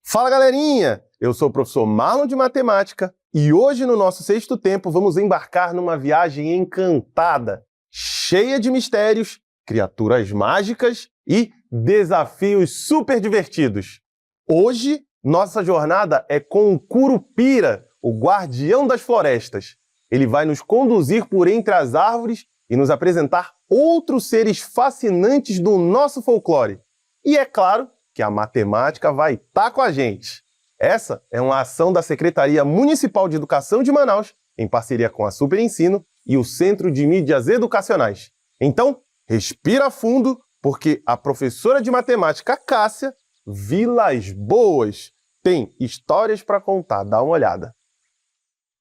Fala, galerinha! Eu sou o professor Marlon de Matemática e hoje no nosso sexto tempo vamos embarcar numa viagem encantada, cheia de mistérios, criaturas mágicas e desafios super divertidos. Hoje, nossa jornada é com o Curupira, o guardião das florestas. Ele vai nos conduzir por entre as árvores e nos apresentar outros seres fascinantes do nosso folclore. E é claro que a matemática vai estar com a gente. Essa é uma ação da Secretaria Municipal de Educação de Manaus, em parceria com a Super Ensino e o Centro de Mídias Educacionais. Então, respira fundo, porque a professora de matemática Cássia, Vilas Boas, tem histórias para contar. Dá uma olhada.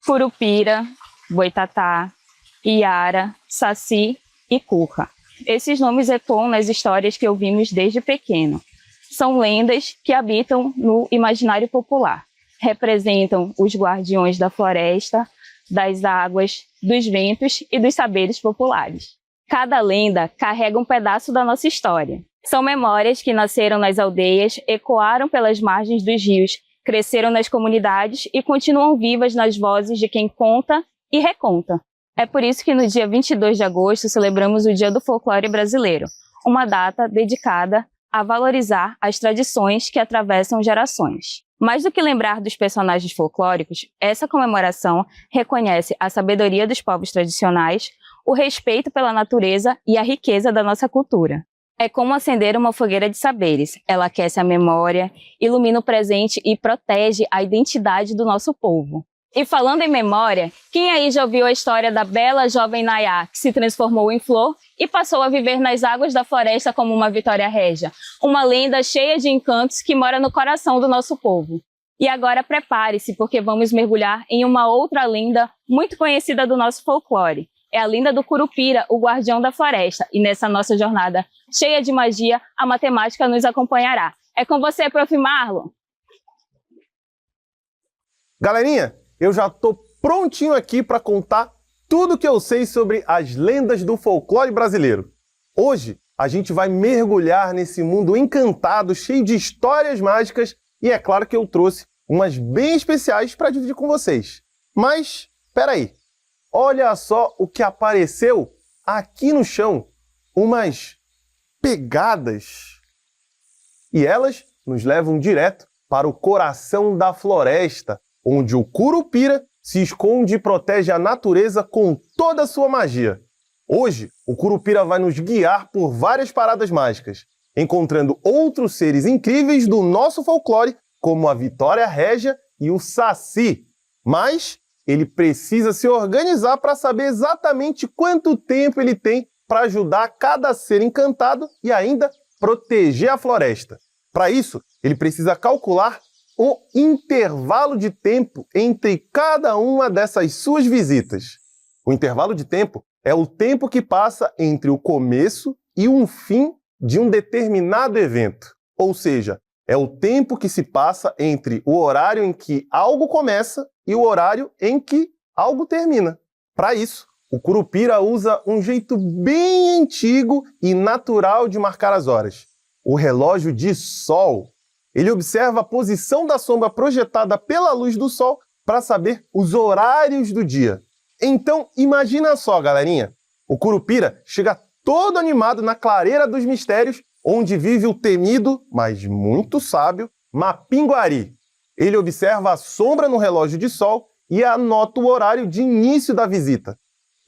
Curupira, Boitatá, Iara, Saci e Cuca. Esses nomes ecoam nas histórias que ouvimos desde pequeno. São lendas que habitam no imaginário popular. Representam os guardiões da floresta, das águas, dos ventos e dos saberes populares. Cada lenda carrega um pedaço da nossa história. São memórias que nasceram nas aldeias, ecoaram pelas margens dos rios, cresceram nas comunidades e continuam vivas nas vozes de quem conta e reconta. É por isso que no dia 22 de agosto celebramos o Dia do Folclore Brasileiro, uma data dedicada a valorizar as tradições que atravessam gerações. Mais do que lembrar dos personagens folclóricos, essa comemoração reconhece a sabedoria dos povos tradicionais, o respeito pela natureza e a riqueza da nossa cultura. É como acender uma fogueira de saberes. Ela aquece a memória, ilumina o presente e protege a identidade do nosso povo. E falando em memória, quem aí já ouviu a história da bela jovem Nayá, que se transformou em flor e passou a viver nas águas da floresta como uma Vitória Régia? Uma lenda cheia de encantos que mora no coração do nosso povo. E agora prepare-se, porque vamos mergulhar em uma outra lenda muito conhecida do nosso folclore. É a lenda do Curupira, o guardião da floresta. E nessa nossa jornada cheia de magia, a matemática nos acompanhará. É com você, Prof. Marlon! Galerinha, eu já estou prontinho aqui para contar tudo que eu sei sobre as lendas do folclore brasileiro. Hoje, a gente vai mergulhar nesse mundo encantado, cheio de histórias mágicas, e é claro que eu trouxe umas bem especiais para dividir com vocês. Mas, peraí, olha só o que apareceu aqui no chão, umas pegadas. E elas nos levam direto para o coração da floresta, onde o Curupira se esconde e protege a natureza com toda a sua magia. Hoje, o Curupira vai nos guiar por várias paradas mágicas, encontrando outros seres incríveis do nosso folclore, como a Vitória Régia e o Saci. Mas ele precisa se organizar para saber exatamente quanto tempo ele tem para ajudar cada ser encantado e ainda proteger a floresta. Para isso, ele precisa calcular o intervalo de tempo entre cada uma dessas suas visitas. O intervalo de tempo é o tempo que passa entre o começo e um fim de um determinado evento. Ou seja, é o tempo que se passa entre o horário em que algo começa e o horário em que algo termina. Para isso, o Curupira usa um jeito bem antigo e natural de marcar as horas: o relógio de sol. Ele observa a posição da sombra projetada pela luz do sol para saber os horários do dia. Então, imagina só, galerinha. O Curupira chega todo animado na clareira dos mistérios, onde vive o temido, mas muito sábio, Mapinguari. Ele observa a sombra no relógio de sol e anota o horário de início da visita.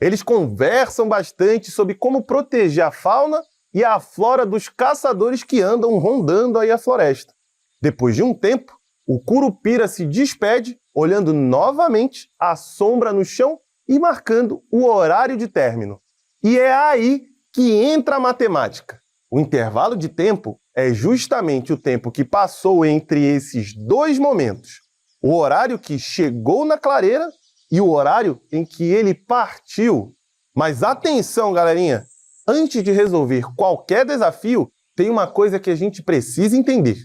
Eles conversam bastante sobre como proteger a fauna e a flora dos caçadores que andam rondando aí a floresta. Depois de um tempo, o Curupira se despede, olhando novamente a sombra no chão e marcando o horário de término. E é aí que entra a matemática. O intervalo de tempo é justamente o tempo que passou entre esses dois momentos. O horário que chegou na clareira e o horário em que ele partiu. Mas atenção, galerinha! Antes de resolver qualquer desafio, tem uma coisa que a gente precisa entender.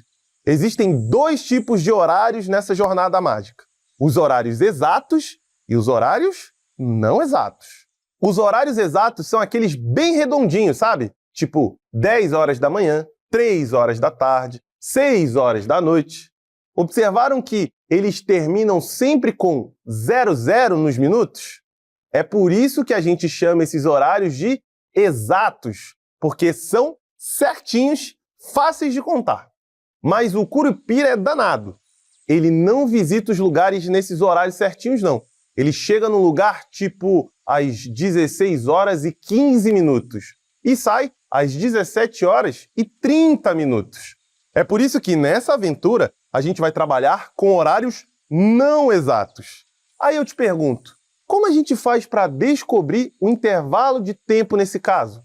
Existem dois tipos de horários nessa jornada mágica: os horários exatos e os horários não exatos. Os horários exatos são aqueles bem redondinhos, sabe? Tipo 10 horas da manhã, 3 horas da tarde, 6 horas da noite. Observaram que eles terminam sempre com 00 nos minutos? É por isso que a gente chama esses horários de exatos, porque são certinhos, fáceis de contar. Mas o Curupira é danado. Ele não visita os lugares nesses horários certinhos, não. Ele chega no lugar tipo às 16 horas e 15 minutos e sai às 17 horas e 30 minutos. É por isso que nessa aventura a gente vai trabalhar com horários não exatos. Aí eu te pergunto, como a gente faz para descobrir o intervalo de tempo nesse caso?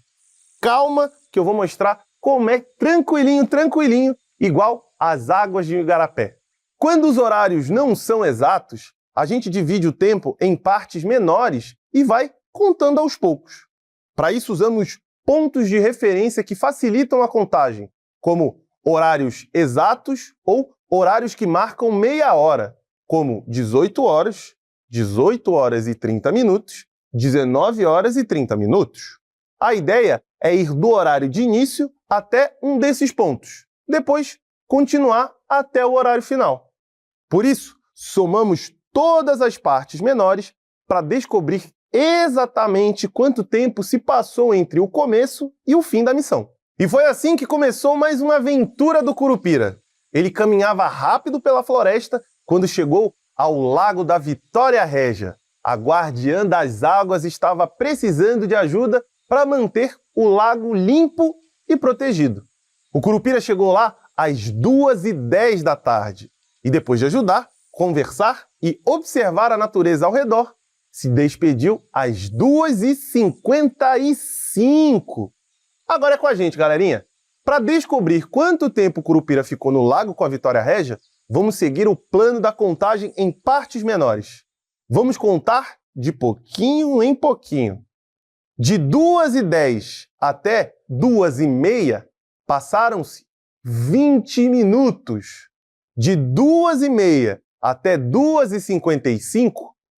Calma que eu vou mostrar como é tranquilinho, tranquilinho, igual às águas de Igarapé. Quando os horários não são exatos, a gente divide o tempo em partes menores e vai contando aos poucos. Para isso usamos pontos de referência que facilitam a contagem, como horários exatos ou horários que marcam meia hora, como 18 horas, 18 horas e 30 minutos, 19 horas e 30 minutos. A ideia é ir do horário de início até um desses pontos, depois continuar até o horário final. Por isso, somamos todas as partes menores para descobrir exatamente quanto tempo se passou entre o começo e o fim da missão. E foi assim que começou mais uma aventura do Curupira. Ele caminhava rápido pela floresta quando chegou ao Lago da Vitória Régia. A guardiã das águas estava precisando de ajuda para manter o lago limpo e protegido. O Curupira chegou lá às 2h10 da tarde e, depois de ajudar, conversar e observar a natureza ao redor, se despediu às 2h55. Agora é com a gente, galerinha. Para descobrir quanto tempo o Curupira ficou no lago com a Vitória Régia, vamos seguir o plano da contagem em partes menores. Vamos contar de pouquinho em pouquinho. De 2h10 até 2h30, passaram-se 20 minutos. De 2h30 até 2h55,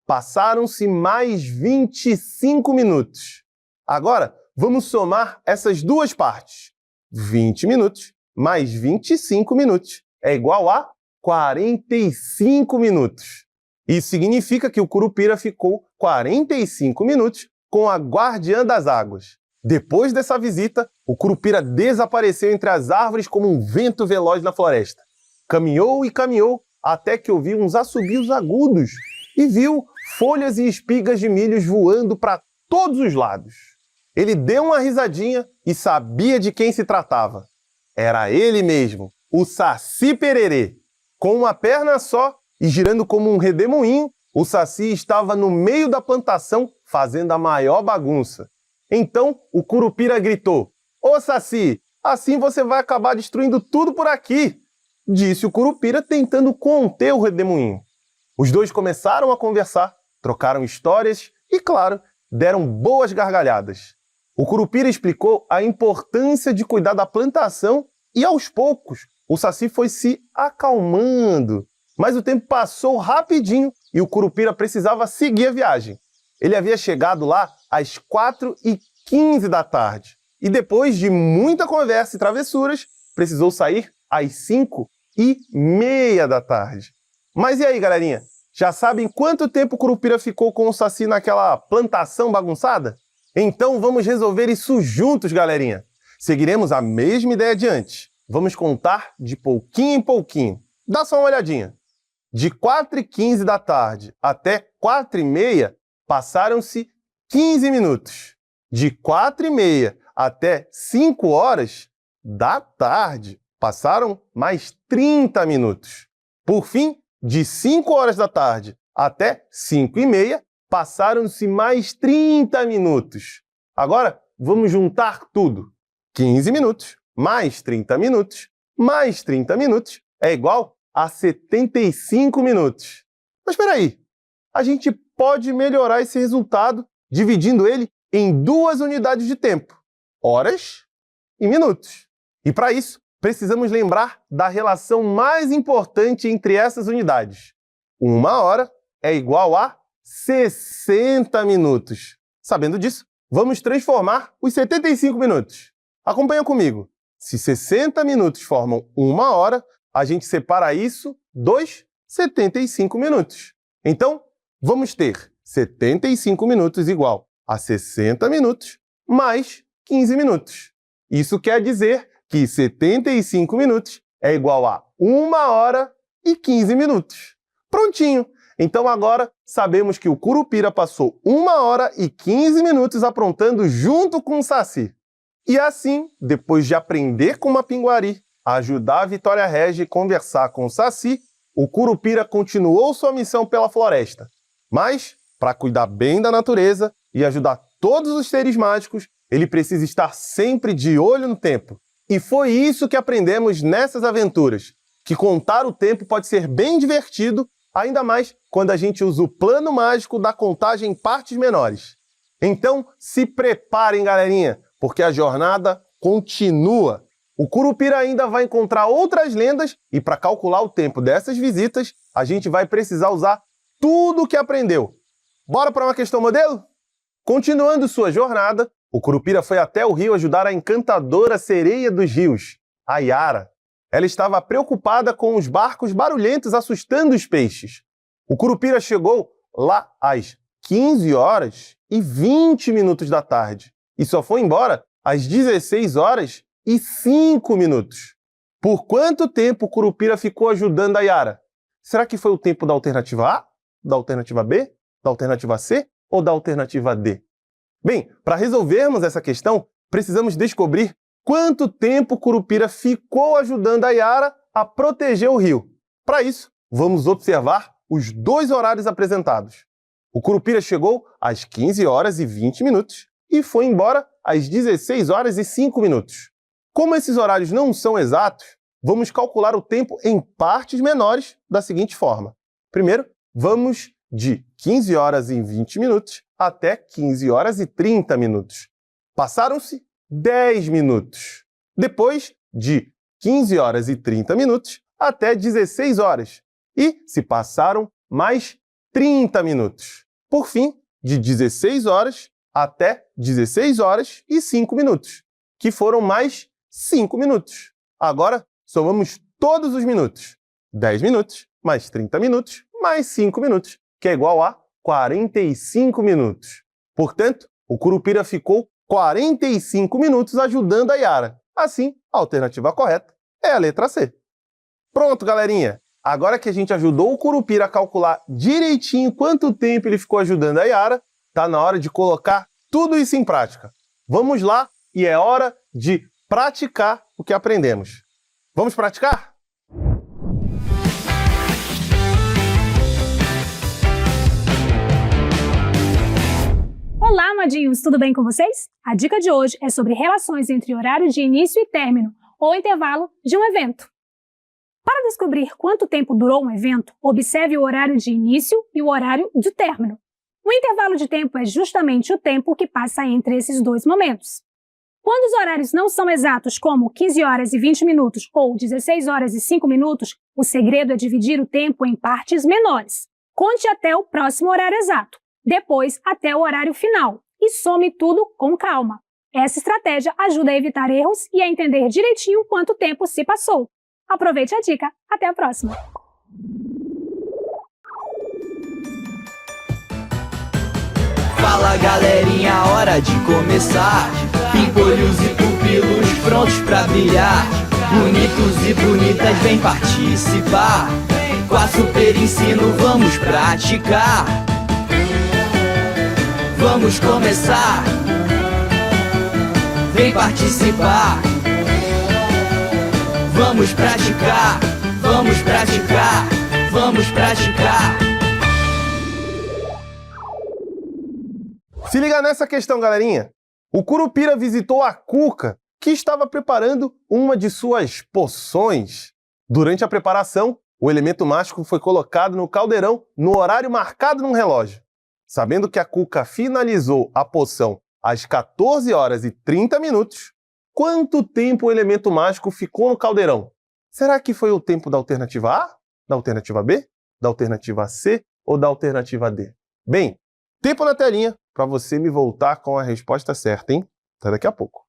passaram-se mais 25 minutos. Agora, vamos somar essas duas partes. 20 minutos mais 25 minutos é igual a 45 minutos. Isso significa que o Curupira ficou 45 minutos com a guardiã das águas. Depois dessa visita, o Curupira desapareceu entre as árvores como um vento veloz na floresta. Caminhou e caminhou até que ouviu uns assobios agudos e viu folhas e espigas de milhos voando para todos os lados. Ele deu uma risadinha e sabia de quem se tratava. Era ele mesmo, o Saci Pererê. Com uma perna só e girando como um redemoinho, o Saci estava no meio da plantação fazendo a maior bagunça. Então o Curupira gritou: "Ô Saci, assim você vai acabar destruindo tudo por aqui", disse o Curupira tentando conter o redemoinho. Os dois começaram a conversar, trocaram histórias e, claro, deram boas gargalhadas. O Curupira explicou a importância de cuidar da plantação e, aos poucos, o Saci foi se acalmando. Mas o tempo passou rapidinho e o Curupira precisava seguir a viagem. Ele havia chegado lá às 4h15 da tarde e, depois de muita conversa e travessuras, precisou sair às 5h30 da tarde. Mas e aí, galerinha? Já sabem quanto tempo o Curupira ficou com o Saci naquela plantação bagunçada? Então vamos resolver isso juntos, galerinha. Seguiremos a mesma ideia de antes. Vamos contar de pouquinho em pouquinho. Dá só uma olhadinha. De 4h15 da tarde até 4h30, passaram-se 15 minutos. De 4h30 até 5 horas da tarde, passaram mais 30 minutos. Por fim, de 5 horas da tarde até 5h30, passaram-se mais 30 minutos. Agora, vamos juntar tudo. 15 minutos, mais 30 minutos, mais 30 minutos, é igual a 75 minutos. Mas espera aí, a gente pode melhorar esse resultado dividindo ele em duas unidades de tempo, horas e minutos. E para isso, precisamos lembrar da relação mais importante entre essas unidades. 1 hora é igual a 60 minutos. Sabendo disso, vamos transformar os 75 minutos. Acompanha comigo. Se 60 minutos formam 1 hora, a gente separa isso 2, 75 minutos. Então, vamos ter 75 minutos igual a 60 minutos mais 15 minutos. Isso quer dizer que 75 minutos é igual a 1 hora e 15 minutos. Prontinho! Então agora sabemos que o Curupira passou 1 hora e 15 minutos aprontando junto com o Saci. E assim, depois de aprender com o Mapinguari, ajudar a Vitória Regia e conversar com o Saci, o Curupira continuou sua missão pela floresta. Mas, para cuidar bem da natureza e ajudar todos os seres mágicos, ele precisa estar sempre de olho no tempo. E foi isso que aprendemos nessas aventuras, que contar o tempo pode ser bem divertido, ainda mais quando a gente usa o plano mágico da contagem em partes menores. Então, se preparem, galerinha, porque a jornada continua. O Curupira ainda vai encontrar outras lendas e para calcular o tempo dessas visitas, a gente vai precisar usar tudo o que aprendeu. Bora para uma questão modelo? Continuando sua jornada, o Curupira foi até o rio ajudar a encantadora sereia dos rios, a Yara. Ela estava preocupada com os barcos barulhentos assustando os peixes. O Curupira chegou lá às 15 horas e 20 minutos da tarde e só foi embora às 16 horas e 5 minutos. Por quanto tempo o Curupira ficou ajudando a Yara? Será que foi o tempo da alternativa A, da alternativa B, da alternativa C ou da alternativa D? Bem, para resolvermos essa questão, precisamos descobrir quanto tempo o Curupira ficou ajudando a Yara a proteger o rio. Para isso, vamos observar os dois horários apresentados. O Curupira chegou às 15 horas e 20 minutos e foi embora às 16 horas e 5 minutos. Como esses horários não são exatos, vamos calcular o tempo em partes menores da seguinte forma. Primeiro, vamos de 15 horas e 20 minutos até 15 horas e 30 minutos. Passaram-se 10 minutos. Depois, de 15 horas e 30 minutos até 16 horas. E se passaram mais 30 minutos. Por fim, de 16 horas até 16 horas e 5 minutos, que foram mais 5 minutos. Agora, somamos todos os minutos. 10 minutos mais 30 minutos mais 5 minutos, que é igual a 45 minutos. Portanto, o Curupira ficou 45 minutos ajudando a Yara. Assim, a alternativa correta é a letra C. Pronto, galerinha! Agora que a gente ajudou o Curupira a calcular direitinho quanto tempo ele ficou ajudando a Yara, tá na hora de colocar tudo isso em prática. Vamos lá e é hora de praticar o que aprendemos. Vamos praticar? Olá, amadinhos! Tudo bem com vocês? A dica de hoje é sobre relações entre horário de início e término, ou intervalo, de um evento. Para descobrir quanto tempo durou um evento, observe o horário de início e o horário de término. O intervalo de tempo é justamente o tempo que passa entre esses dois momentos. Quando os horários não são exatos, como 15 horas e 20 minutos ou 16 horas e 5 minutos, o segredo é dividir o tempo em partes menores. Conte até o próximo horário exato, depois até o horário final e some tudo com calma. Essa estratégia ajuda a evitar erros e a entender direitinho quanto tempo se passou. Aproveite a dica. Até a próxima! Fala, galerinha, hora de começar. Pimpolhos e pupilos prontos pra brilhar. Bonitos e bonitas, vem participar. Com a Super Ensino vamos praticar. Vamos começar. Vem participar. Vamos praticar. Vamos praticar. Vamos praticar. Se liga nessa questão, galerinha. O Curupira visitou a Cuca, que estava preparando uma de suas poções. Durante a preparação, o elemento mágico foi colocado no caldeirão no horário marcado no relógio. Sabendo que a Cuca finalizou a poção às 14 horas e 30 minutos, quanto tempo o elemento mágico ficou no caldeirão? Será que foi o tempo da alternativa A, da alternativa B, da alternativa C ou da alternativa D? Bem, tempo na telinha para você me voltar com a resposta certa, hein? Até daqui a pouco.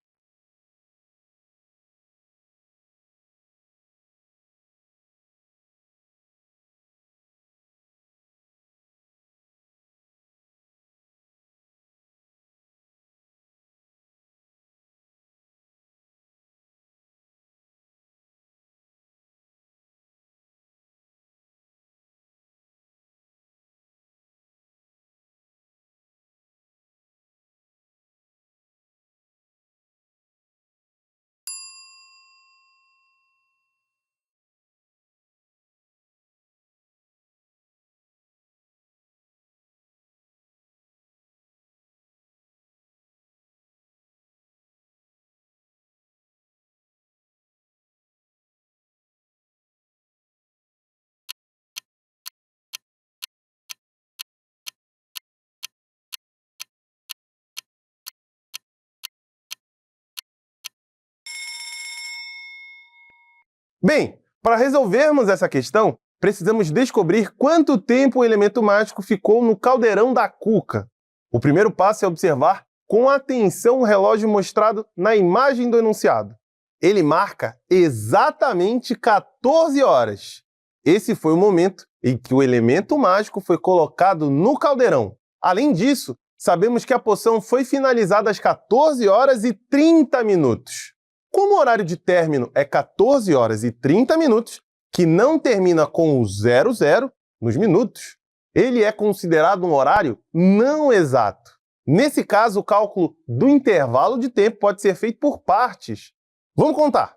Bem, para resolvermos essa questão, precisamos descobrir quanto tempo o elemento mágico ficou no caldeirão da cuca. O primeiro passo é observar com atenção o relógio mostrado na imagem do enunciado. Ele marca exatamente 14 horas. Esse foi o momento em que o elemento mágico foi colocado no caldeirão. Além disso, sabemos que a poção foi finalizada às 14 horas e 30 minutos. Como o horário de término é 14 horas e 30 minutos, que não termina com o 00 nos minutos, ele é considerado um horário não exato. Nesse caso, o cálculo do intervalo de tempo pode ser feito por partes. Vamos contar.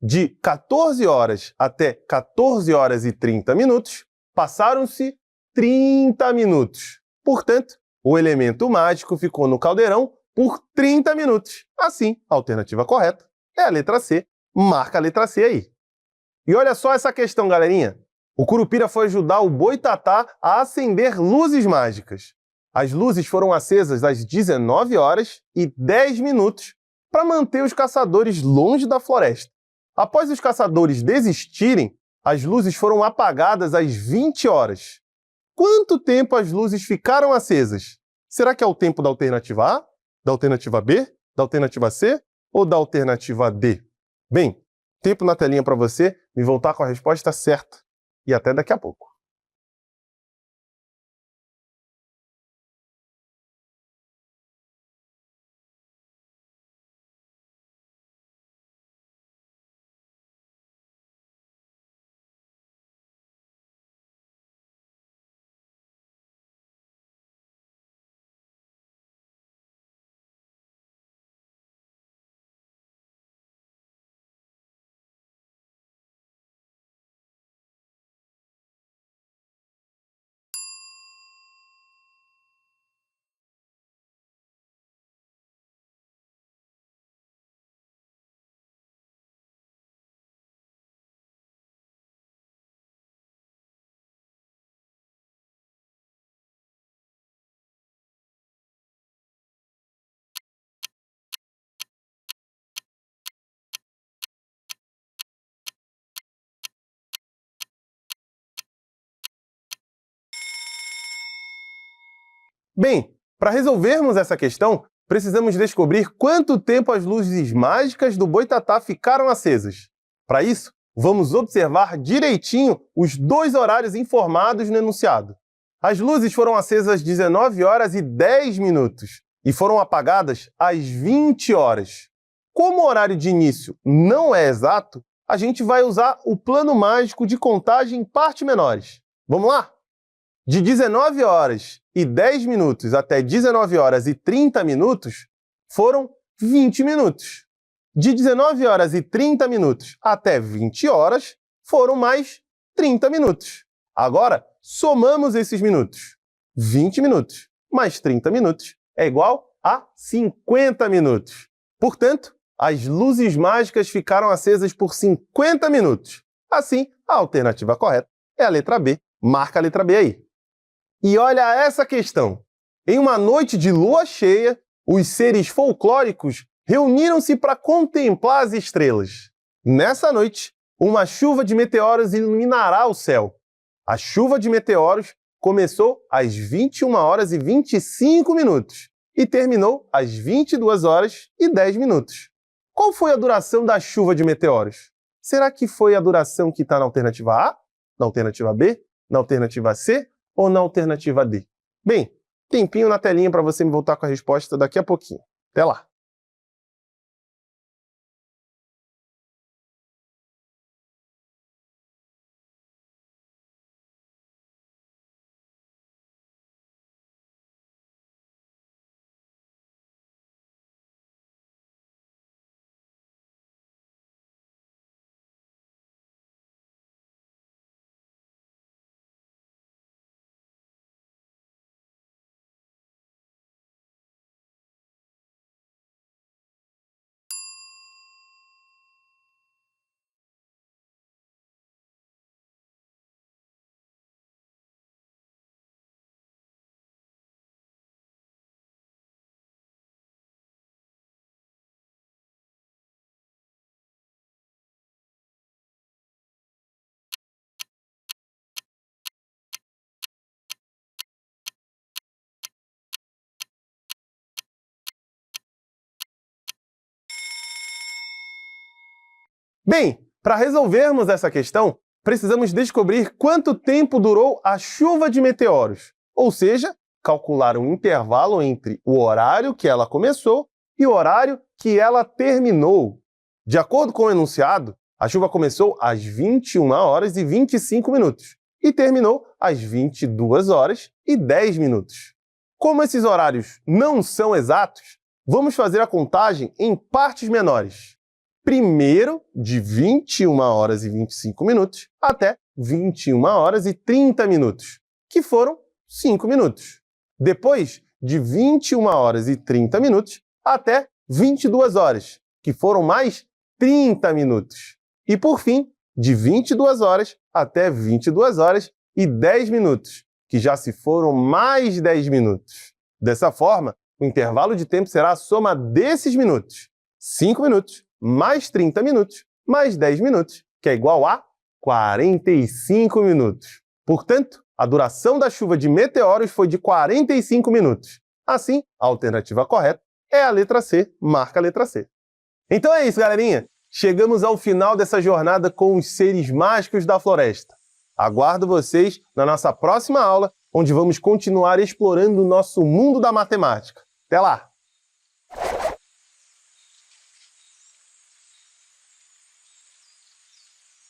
De 14 horas até 14 horas e 30 minutos, passaram-se 30 minutos. Portanto, o elemento mágico ficou no caldeirão por 30 minutos. Assim, a alternativa correta é a letra C. Marca a letra C aí. E olha só essa questão, galerinha. O Curupira foi ajudar o Boitatá a acender luzes mágicas. As luzes foram acesas às 19 horas e 10 minutos para manter os caçadores longe da floresta. Após os caçadores desistirem, as luzes foram apagadas às 20 horas. Quanto tempo as luzes ficaram acesas? Será que é o tempo da alternativa A, da alternativa B, da alternativa C ou da alternativa D? Bem, tempo na telinha para você me voltar com a resposta certa. E até daqui a pouco. Bem, para resolvermos essa questão, precisamos descobrir quanto tempo as luzes mágicas do Boitatá ficaram acesas. Para isso, vamos observar direitinho os dois horários informados no enunciado. As luzes foram acesas às 19 horas e 10 minutos e foram apagadas às 20 horas. Como o horário de início não é exato, a gente vai usar o plano mágico de contagem parte menores. Vamos lá? De 19 horas e 10 minutos até 19 horas e 30 minutos foram 20 minutos. De 19 horas e 30 minutos até 20 horas foram mais 30 minutos. Agora, somamos esses minutos. 20 minutos mais 30 minutos é igual a 50 minutos. Portanto, as luzes mágicas ficaram acesas por 50 minutos. Assim, a alternativa correta é a letra B. Marca a letra B aí. E olha essa questão. Em uma noite de lua cheia, os seres folclóricos reuniram-se para contemplar as estrelas. Nessa noite, uma chuva de meteoros iluminará o céu. A chuva de meteoros começou às 21 horas e 25 minutos e terminou às 22 horas e 10 minutos. Qual foi a duração da chuva de meteoros? Será que foi a duração que está na alternativa A, na alternativa B, na alternativa C ou na alternativa D? Bem, tempinho na telinha para você me voltar com a resposta daqui a pouquinho. Até lá! Bem, para resolvermos essa questão, precisamos descobrir quanto tempo durou a chuva de meteoros, ou seja, calcular um intervalo entre o horário que ela começou e o horário que ela terminou. De acordo com o enunciado, a chuva começou às 21 horas e 25 minutos e terminou às 22 horas e 10 minutos. Como esses horários não são exatos, vamos fazer a contagem em partes menores. Primeiro, de 21 horas e 25 minutos até 21 horas e 30 minutos, que foram 5 minutos. Depois, de 21 horas e 30 minutos até 22 horas, que foram mais 30 minutos. E, por fim, de 22 horas até 22 horas e 10 minutos, que já se foram mais 10 minutos. Dessa forma, o intervalo de tempo será a soma desses minutos. 5 minutos, mais 30 minutos, mais 10 minutos, que é igual a 45 minutos. Portanto, a duração da chuva de meteoros foi de 45 minutos. Assim, a alternativa correta é a letra C, marca a letra C. Então é isso, galerinha! Chegamos ao final dessa jornada com os seres mágicos da floresta. Aguardo vocês na nossa próxima aula, onde vamos continuar explorando o nosso mundo da matemática. Até lá!